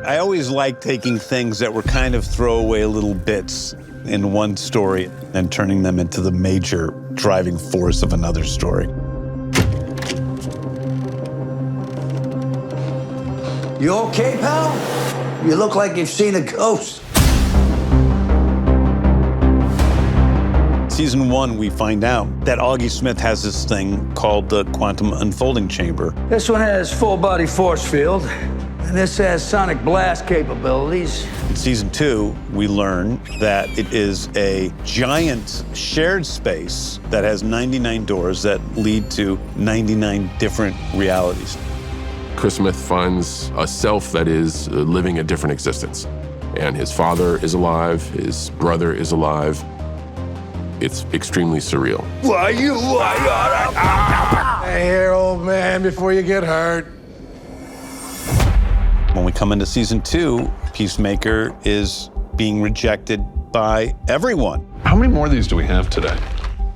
I always liked taking things that were kind of throwaway little bits in one story and turning them into the major driving force of another story. You okay, pal? You look like you've seen a ghost. Season 1, we find out that Augie Smith has this thing called the quantum unfolding chamber. This one has full-body force field, and this has sonic blast capabilities. In Season 2, we learn that it is a giant shared space that has 99 doors that lead to 99 different realities. Chris Smith finds a self that is living a different existence. And his father is alive, his brother is alive. It's extremely surreal. Hey here, old man, before you get hurt. When we come into Season 2, Peacemaker is being rejected by everyone. How many more of these do we have today?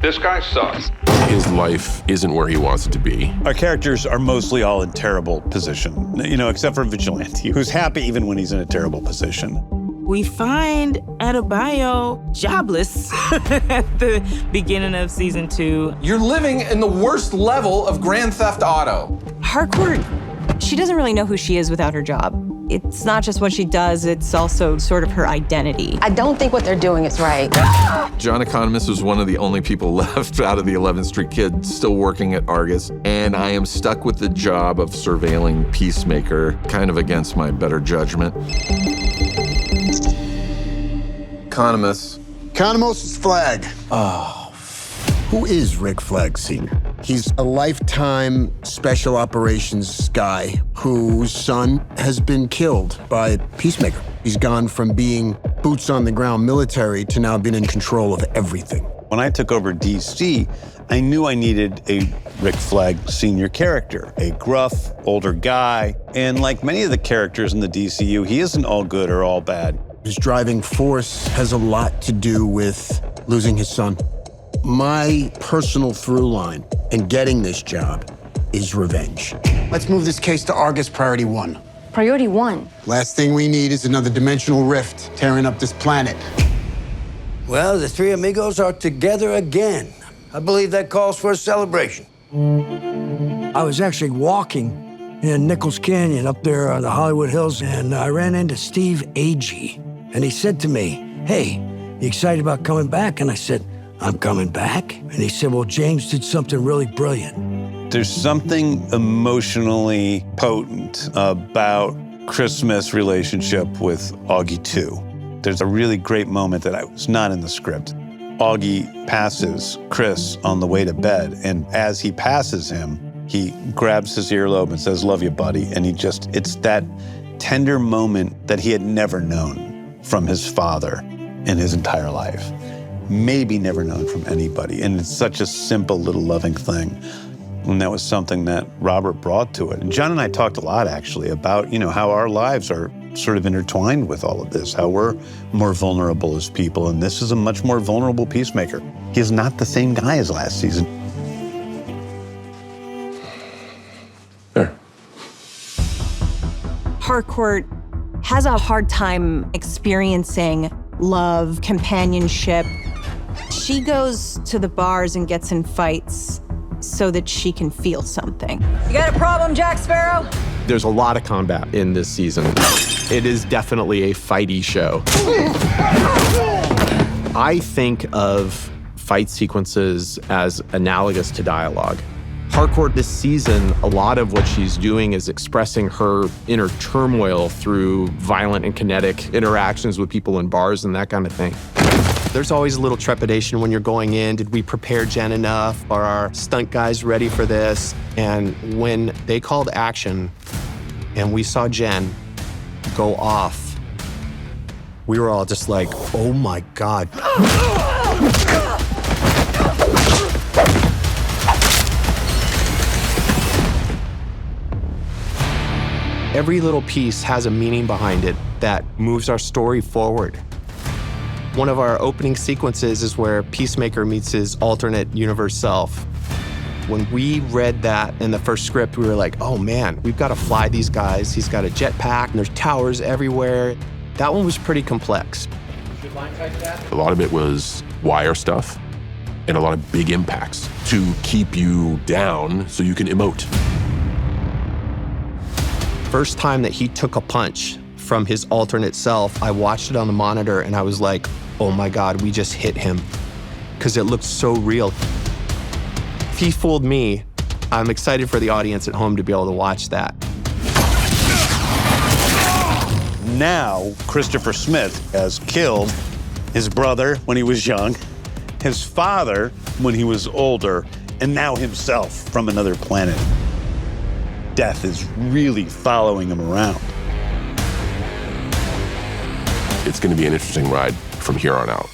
This guy sucks. His life isn't where he wants it to be. Our characters are mostly all in terrible position, except for Vigilante, who's happy even when he's in a terrible position. We find Adebayo jobless at the beginning of Season 2. You're living in the worst level of Grand Theft Auto. Harcourt, she doesn't really know who she is without her job. It's not just what she does, it's also sort of her identity. I don't think what they're doing is right. John Economist was one of the only people left out of the 11th Street Kid still working at Argus, and I am stuck with the job of surveilling Peacemaker, kind of against my better judgment. Economist. Economist's Flag. Who is Rick Flag Sr.? He's a lifetime special operations guy whose son has been killed by Peacemaker. He's gone from being boots on the ground military to now being in control of everything. When I took over DC, I knew I needed a Rick Flag Sr. character, a gruff, older guy. And like many of the characters in the DCU, he isn't all good or all bad. His driving force has a lot to do with losing his son. My personal through line in getting this job is revenge. Let's move this case to Argus Priority 1. Priority 1. Last thing we need is another dimensional rift tearing up this planet. Well, the three amigos are together again. I believe that calls for a celebration. I was actually walking in Nichols Canyon up there on the Hollywood Hills, and I ran into Steve Agee. And he said to me, "Hey, you excited about coming back?" And I said, "I'm coming back." And he said, "Well, James did something really brilliant." There's something emotionally potent about Chris Smith's relationship with Augie 2. There's a really great moment that was not in the script. Augie passes Chris on the way to bed, and as he passes him, he grabs his earlobe and says, "Love you, buddy." And it's that tender moment that he had never known from his father in his entire life. Maybe never known from anybody. And it's such a simple little loving thing. And that was something that Robert brought to it. And John and I talked a lot, actually, about, how our lives are sort of intertwined with all of this, how we're more vulnerable as people. And this is a much more vulnerable Peacemaker. He is not the same guy as last season. There. Harcourt has a hard time experiencing love, companionship. She goes to the bars and gets in fights so that she can feel something. You got a problem, Jack Sparrow? There's a lot of combat in this season. It is definitely a fighty show. I think of fight sequences as analogous to dialogue. Harcourt this season, a lot of what she's doing is expressing her inner turmoil through violent and kinetic interactions with people in bars and that kind of thing. There's always a little trepidation when you're going in. Did we prepare Jen enough? Are our stunt guys ready for this? And when they called action and we saw Jen go off, we were all just like, oh my God. Every little piece has a meaning behind it that moves our story forward. One of our opening sequences is where Peacemaker meets his alternate universe self. When we read that in the first script, we were like, oh man, we've got to fly these guys. He's got a jetpack and there's towers everywhere. That one was pretty complex. A lot of it was wire stuff and a lot of big impacts to keep you down so you can emote. First time that he took a punch from his alternate self, I watched it on the monitor and I was like, oh my God, we just hit him. Because it looked so real. If he fooled me, I'm excited for the audience at home to be able to watch that. Now, Christopher Smith has killed his brother when he was young, his father when he was older, and now himself from another planet. Death is really following him around. It's going to be an interesting ride from here on out.